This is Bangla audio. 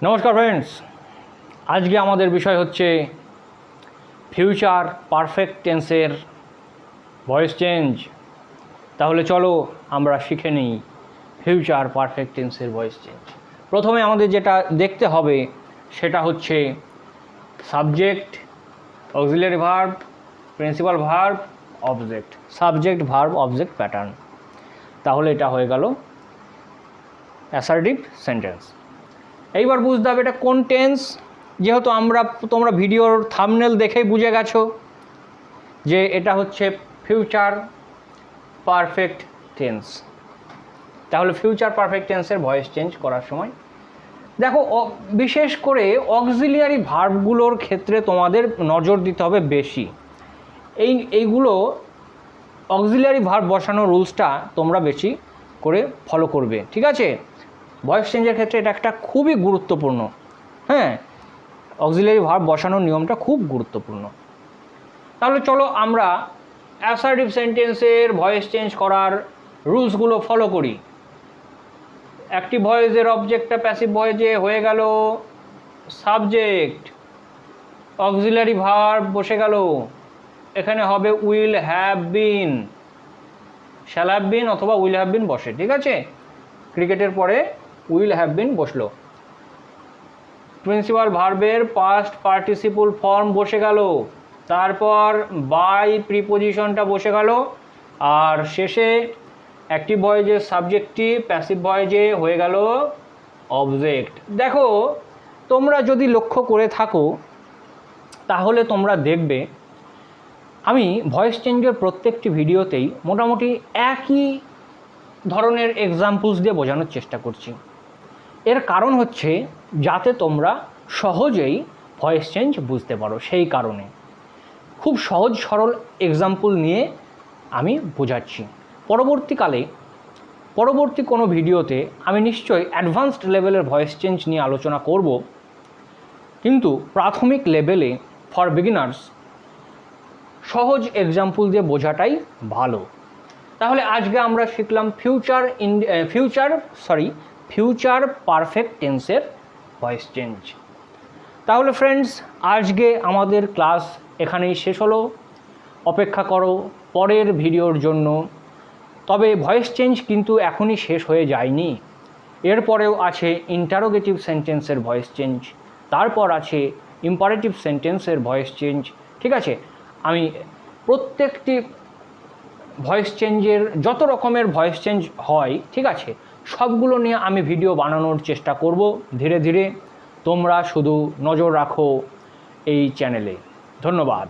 নমস্কার ফ্রেন্ডস, আজকে আমাদের বিষয় হচ্ছে ফিউচার পারফেক্ট টেন্সের ভয়েস চেঞ্জ। তাহলে চলো আমরা শিখে নিই ফিউচার পারফেক্ট টেন্সের ভয়েস চেঞ্জ। প্রথমে আমাদের যেটা দেখতে হবে সেটা হচ্ছে subject, auxiliary verb, principal verb, object. Subject, verb, object pattern. তাহলে এটা হয়ে গেল অ্যাসার্টিভ সেন্টেন্স। এইবার বুঝতে হবে এটা কোন টেন্স। যেহেতু তোমরা ভিডিওর থাম্বনেল দেখেই বুঝে গেছো যে এটা হচ্ছে ফিউচার পারফেক্ট টেন্স। তাহলে ফিউচার পারফেক্ট টেন্সের ভয়েস চেঞ্জ করার সময় দেখো, বিশেষ করে অক্সিলিয়ারি ভার্বগুলোর ক্ষেত্রে তোমাদের নজর দিতে হবে বেশি। এইগুলো অক্সিলিয়ারি ভার্ব বসানোর রুলসটা তোমরা বেশি করে ফলো করবে, ঠিক আছে? ভয়েস চেঞ্জের ক্ষেত্রে এটা একটা খুবই গুরুত্বপূর্ণ। হ্যাঁ, অক্সিলিয়ারি ভার্ব বসানোর নিয়মটা খুব গুরুত্বপূর্ণ। তাহলে চলো আমরা অ্যাসার্টিভ সেন্টেন্সের ভয়েস চেঞ্জ করার রুলসগুলো ফলো করি। অ্যাক্টিভ ভয়েসের অবজেক্টটা প্যাসিভ ভয়েসে হয়ে গেল সাবজেক্ট, অক্সিলিয়ারি ভার্ব বসে গেল, এখানে হবে will have been, shall have been অথবা উইল হ্যাভ বিন বসে, ঠিক আছে? ক্রিকেটের পরে উইল হ্যাভ বিন বসলো। প্রিন্সিপাল ভার্বের পাস্ট পার্টিসিপল ফর্ম বসে গেল, তারপর বাই প্রিপোজিশনটা বসে গেল, আর শেষে অ্যাক্টিভ ভয়েসের সাবজেক্টটি প্যাসিভ ভয়েসে হয়ে গেল অবজেক্ট। দেখো, তোমরা যদি লক্ষ্য করে থাকো তাহলে তোমরা দেখবে আমি ভয়েস চেঞ্জের প্রত্যেকটি ভিডিওতেই মোটামুটি একই ধরনের এক্সাম্পলস দিয়ে বোঝানোর চেষ্টা করছি। এর কারণ হচ্ছে যাতে তোমরা সহজেই ভয়েস চেঞ্জ বুঝতে পারো। সেই কারণে খুব সহজ সরল এক্সাম্পল নিয়ে আমি বোঝাচ্ছি। পরবর্তী কোনো ভিডিওতে আমি নিশ্চয়ই অ্যাডভান্সড লেভেলের ভয়েস চেঞ্জ নিয়ে আলোচনা করব, কিন্তু প্রাথমিক লেভেলে ফর বিগিনার্স সহজ এক্সাম্পল দিয়ে বোঝাটাই ভালো। তাহলে আজকে আমরা শিখলাম ফিউচার পারফেক্ট টেন্সের ভয়েস চেঞ্জ। তাহলে ফ্রেন্ডস, আজকে আমাদের ক্লাস এখানেই শেষ হলো। অপেক্ষা করো পরের ভিডিওর জন্য। তবে ভয়েস চেঞ্জ কিন্তু এখনই শেষ হয়ে যায়নি। এরপরেও আছে ইন্টারোগেটিভ সেন্টেন্সের ভয়েস চেঞ্জ, তারপর আছে ইম্পারেটিভ সেন্টেন্সের ভয়েস চেঞ্জ, ঠিক আছে? আমি প্রত্যেকটি ভয়েস চেঞ্জের যত রকমের ভয়েস চেঞ্জ হয়, ঠিক আছে, সবগুলো নিয়ে আমি ভিডিও বানানোর চেষ্টা করব ধীরে ধীরে। তোমরা শুধু নজর রাখো এই চ্যানেলে। ধন্যবাদ।